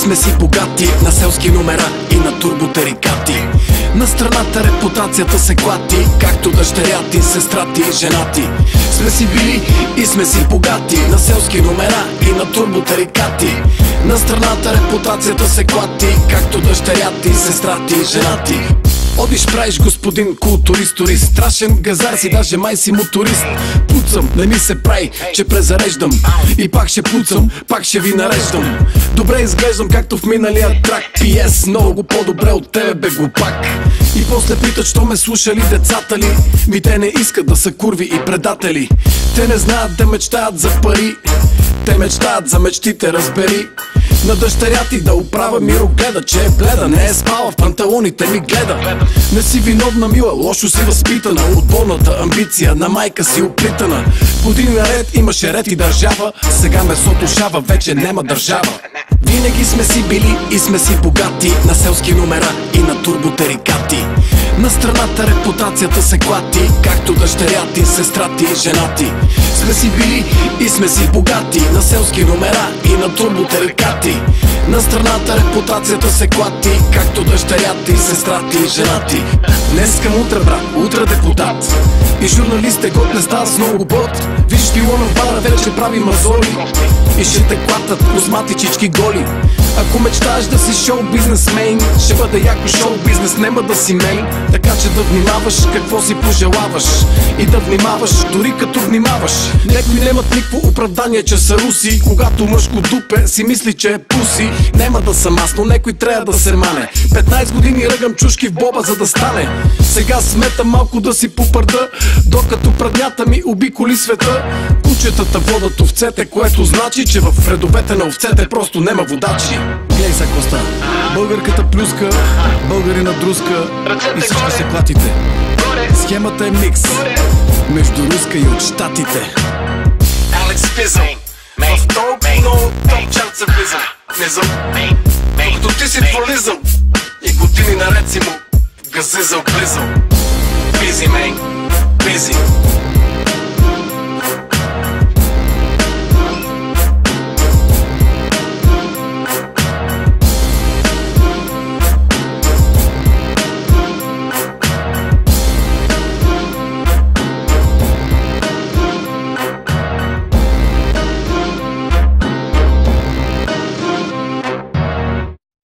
сме си богати на селски номера и на турботерикати. На страната репутацията се клати, както дъщеря ти, сестра ти, жена ти. Сме си били и сме си богати на селски номера и на турботерикати. На страната репутацията се клати, както дъщеря ти, сестра ти, жена ти. Одиш правиш господин културист-турист, страшен газар си, даже май си моторист. Пуцам, не ми се прави, че презареждам. И пак ще пуцам, пак ще ви нареждам. Добре изглеждам, както в миналия трак. PS, много по-добре от тебе, бе глупак. И после питат, що ме слушали децата ли. Ми те не искат да са курви и предатели. Те не знаят да мечтаят за пари, те мечтаят за мечтите, разбери. На дъщеря ти да оправя мирогледа, че е бледа, не е спала, в панталоните ми гледа. Не си виновна, мила, лошо си възпитана. Отборната амбиция на майка си оплитана. Години наред имаше ред и държава, сега месото шава, вече нема държава. Винаги сме си били и сме си богати на селски номера и на турботерикати. На страната репутацията се клати, както дъщеря ти, сестра ти, жена ти. Сме си били и сме си богати на селски номера и на турботерикати. На страната репутацията се клати, както дъщеря ти, сестра ти, жена ти. Днес към утре, брат, утре депутат. И журналист е год, не става с много бот. Виж филона в бара, вече прави мазоли. И ще те клатат косматичички голи. Ако мечтаеш да си шоу бизнесмен, ще бъде яко шоу бизнес, нема да си мейн. Така че да внимаваш какво си пожелаваш и да внимаваш дори като внимаваш. Некои нямат никакво оправдание, че са руси. Когато мъжко дупе си мисли, че е пуси. Нема да съм аз, но некой трябва да се мане. 15 години ръгам чушки в боба, за да стане. Сега сметам малко да си попърда, докато преднята ми обиколи света. Кучетата водат овцете, което значи, че в редовете на овцете просто нема водачи. Глей са коста, българката плюска, българина друска и всички се клатите. Схемата е микс между руска и от щатите. Алекс Пизъм, в топ чарт се влизам. Низъм, докато ти си пролизам и години наред си му газизъл близъм. Busy man.